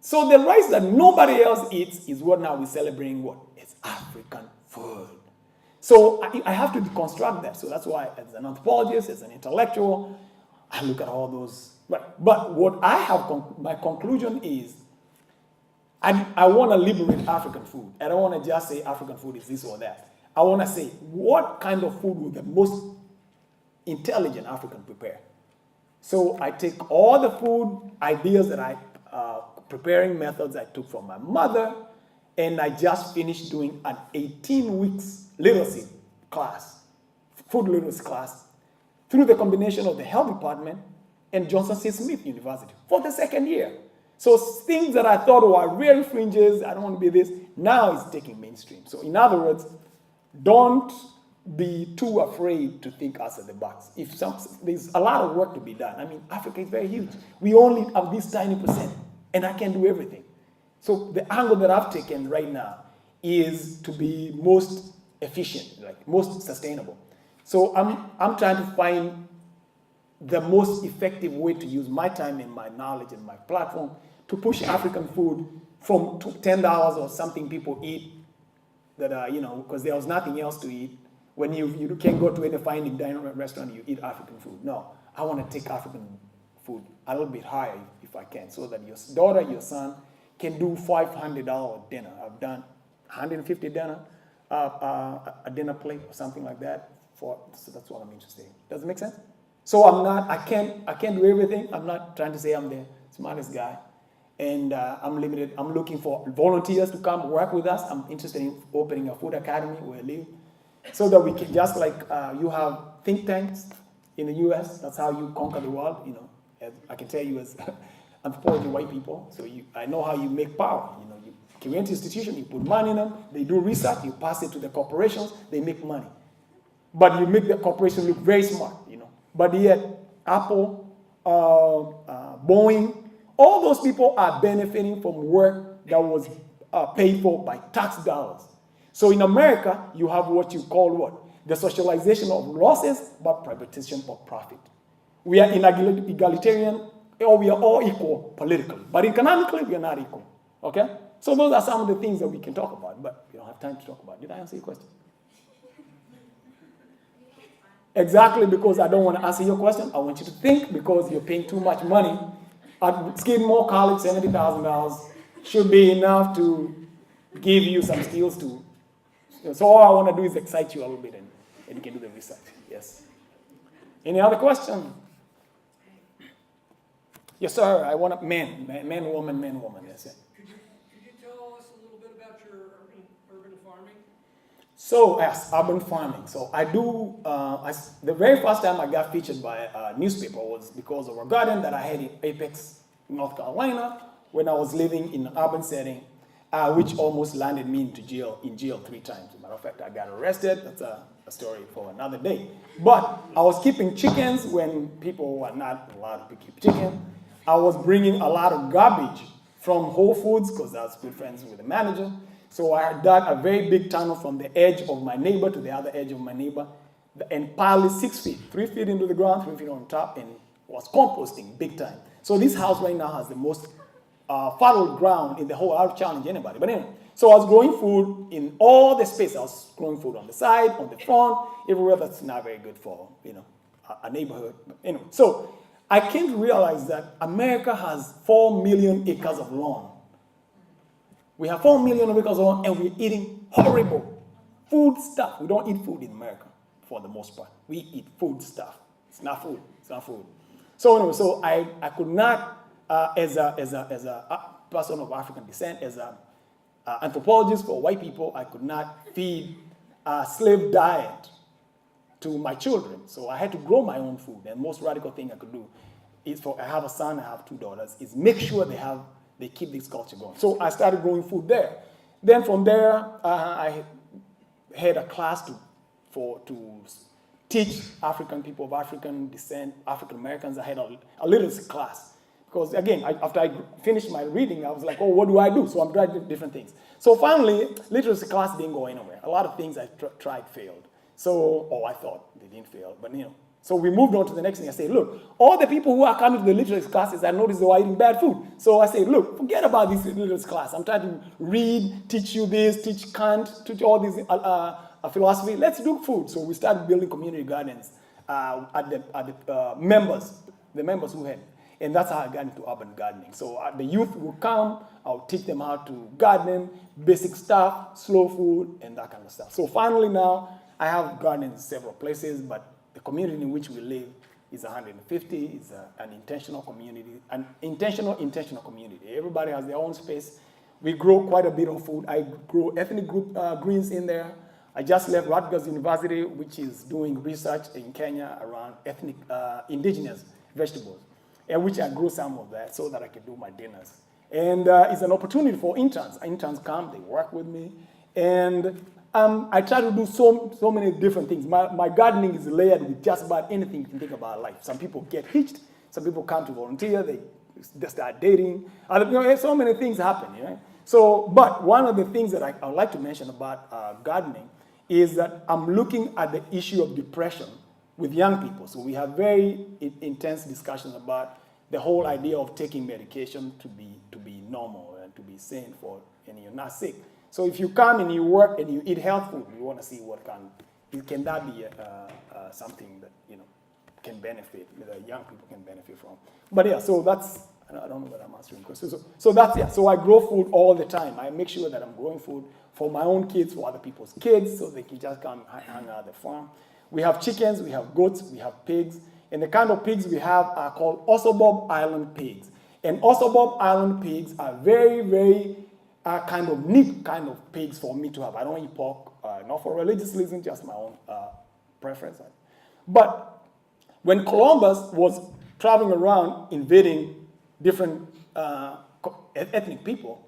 So the rice that nobody else eats is what now we're celebrating what? It's African food. So I have to deconstruct that. So that's why as an anthropologist, as an intellectual, I look at all those. But what I have, my conclusion is, I want to liberate African food. I don't want to just say African food is this or that. I want to say, what kind of food would the most intelligent African prepare? So I take all the food ideas that preparing methods I took from my mother, and I just finished doing an 18 weeks literacy class, food literacy class, through the combination of the health department and Johnson C. Smith University for the second year. So things that I thought were very fringes, I don't want to be this, now it's taking mainstream. So in other words, don't be too afraid to think outside the box. There's a lot of work to be done. I mean, Africa is very huge. We only have this tiny percent, and I can do everything. So the angle that I've taken right now is to be most efficient, like most sustainable. So I'm trying to find the most effective way to use my time and my knowledge and my platform to push African food from $10 or something people eat that because there was nothing else to eat. When you can't go to any fine dining restaurant, you eat African food. No, I want to take African food a little bit higher if I can, so that your daughter, your son can do $500 dinner. I've done $150 dinner, a dinner plate or something like that. So that's what I'm interested in. Does it make sense? So I can't do everything. I'm not trying to say I'm the smartest guy. And I'm limited. I'm looking for volunteers to come work with us. I'm interested in opening a food academy where I live, so that we can, just like you have think tanks in the US, that's how you conquer the world. As I can tell you as anthropology white people, so I know how you make power. You create institutions, you put money in them, they do research, you pass it to the corporations, they make money. But you make the corporation look very smart, But yet, Apple, Boeing, all those people are benefiting from work that was paid for by tax dollars. So in America, you have what you call what? The socialization of losses, but privatization of profit. We are in egalitarian, or we are all equal politically. But economically, we are not equal. Okay? So those are some of the things that we can talk about, but we don't have time to talk about. Did I answer your question? Exactly, because I don't want to answer your question. I want you to think, because you're paying too much money. At Skidmore College, $70,000 should be enough to give you some skills to. So all I want to do is excite you a little bit, and you can do the research. Yes. Any other question? Yes, sir. I want man, woman. Yes, sir. Could you tell us a little bit about your urban farming? So, yes, urban farming. So I do, the very first time I got featured by a newspaper was because of a garden that I had in Apex, North Carolina, when I was living in an urban setting, which almost landed me in jail 3 times. As a matter of fact, I got arrested. That's a story for another day. But I was keeping chickens when people were not allowed to keep chicken. I was bringing a lot of garbage from Whole Foods, because I was good friends with the manager. So I dug a very big tunnel from the edge of my neighbor to the other edge of my neighbor, and piled it 6 feet, 3 feet into the ground, 3 feet on top, and was composting big time. So this house right now has the most fertile ground in the whole. I'll challenge anybody. But anyway, so I was growing food in all the space. I was growing food on the side, on the front, everywhere. That's not very good for a neighborhood. But anyway, so I came to realize that America has 4 million acres of lawn. We have 4 million acres of lawn, and we're eating horrible food stuff. We don't eat food in America for the most part. We eat food stuff. It's not food. It's not food. So anyway, so I could not, as a person of African descent, as an anthropologist for white people, I could not feed a slave diet to my children. So I had to grow my own food. And the most radical thing I could do is, I have a son, I have 2 daughters, is make sure they keep this culture going. So I started growing food there. Then from there, I had a class to teach African people of African descent, African Americans. I had a literacy class, Because again, after I finished my reading, I was like, oh, what do I do? So I'm trying different things. So finally, literacy class didn't go anywhere. A lot of things I tried failed. So, I thought they didn't fail, but So we moved on to the next thing. I said, look, all the people who are coming to the literacy classes, I noticed they were eating bad food. So I said, look, forget about this literacy class. I'm trying to read, teach you this, teach Kant, teach all these philosophy. Let's do food. So we started building community gardens at the members who had. And that's how I got into urban gardening. So the youth will come, I'll teach them how to garden, basic stuff, slow food, and that kind of stuff. So finally now, I have gardens in several places, but the community in which we live is 150. It's an intentional community, an intentional community. Everybody has their own space. We grow quite a bit of food. I grow ethnic group greens in there. I just left Rutgers University, which is doing research in Kenya around ethnic indigenous vegetables, and which I grow some of that so that I can do my dinners. And it's an opportunity for interns. Interns come, they work with me, and I try to do so many different things. My gardening is layered with just about anything you can think about life. Some people get hitched. Some people come to volunteer. They start dating. So many things happen. So, but one of the things that I would like to mention about gardening is that I'm looking at the issue of depression with young people. So we have very intense discussions about the whole idea of taking medication to be normal and to be sane and you're not sick. So if you come and you work and you eat health food, we want to see what can that be something that can benefit, that young people can benefit from. But yeah, so that's, I don't know whether I'm answering questions. So that's, yeah, so I grow food all the time. I make sure that I'm growing food for my own kids, for other people's kids, so they can just come hang out at the farm. We have chickens, we have goats, we have pigs. And the kind of pigs we have are called Osobom Island pigs. And Osobom Island pigs are very, very kind of neat kind of pigs for me to have. I don't eat pork, not for religious reasons, just my own preference. But when Columbus was traveling around invading different ethnic people,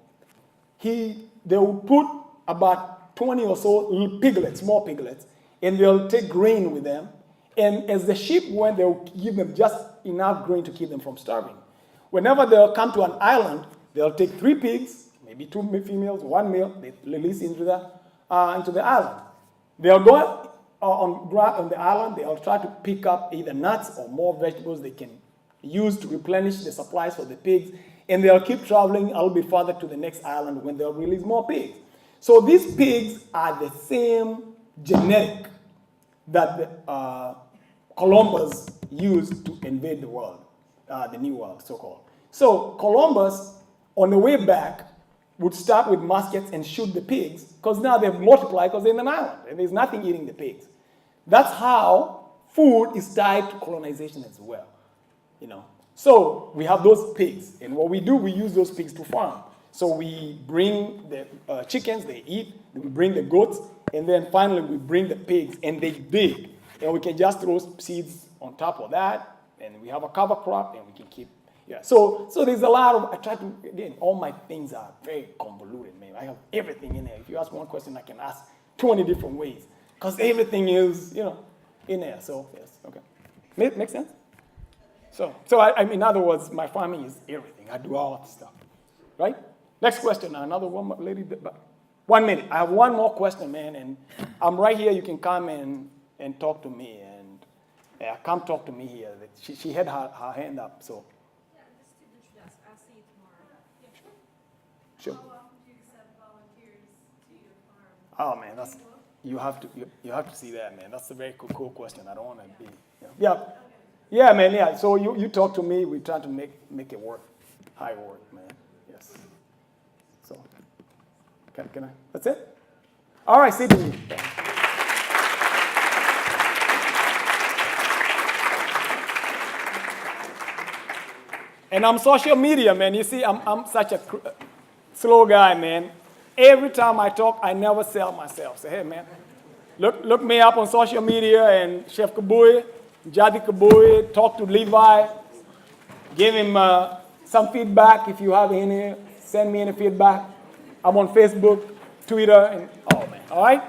they would put about 20 or so little piglets, small piglets, and they'll take grain with them. And as the sheep went, they'll give them just enough grain to keep them from starving. Whenever they'll come to an island, they'll take 3 pigs, maybe 2 females, 1 male, they release into the island. They'll go on the island, they'll try to pick up either nuts or more vegetables they can use to replenish the supplies for the pigs, and they'll keep traveling a little bit further to the next island when they'll release more pigs. So these pigs are the same genetic that Columbus used to invade the world, the New World, so-called. So Columbus, on the way back, would start with muskets and shoot the pigs, because now they've multiplied because they're in an island, and there's nothing eating the pigs. That's how food is tied to colonization as well. So we have those pigs, and what we do, we use those pigs to farm. So we bring the chickens, they eat, we bring the goats, and then finally we bring the pigs, and they dig. And we can just throw seeds on top of that, and we have a cover crop, and we can keep, So there's a lot of, I try to, again, all my things are very convoluted, man. I have everything in there. If you ask one question, I can ask 20 different ways, because everything is, in there. So, yes, okay. Make sense? So in other words, my farming is everything. I do all that stuff, right? Next question, another one, lady. 1 minute. I have one more question, man, and I'm right here. You can come and talk to me, and come talk to me here. She had her hand up, so. Yeah, the student should ask. I'll see you tomorrow. Yeah. Sure. How often do you accept volunteers to your farm? Oh man, that's you have to see that, man. That's a very cool question. I don't want to be. Yeah, man. Yeah. So you talk to me. We try to make it work. High work, man. Yes. So can I? That's it. All right, sit with me. And I'm social media, man. You see, I'm such a slow guy, man. Every time I talk, I never sell myself. Say, hey, man, look me up on social media, and Chef Kabui, Jadi Kabui, talk to Levi, give him some feedback if you have any. Send me any feedback. I'm on Facebook, Twitter, and oh man, all right?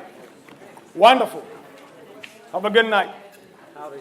Wonderful. Have a good night.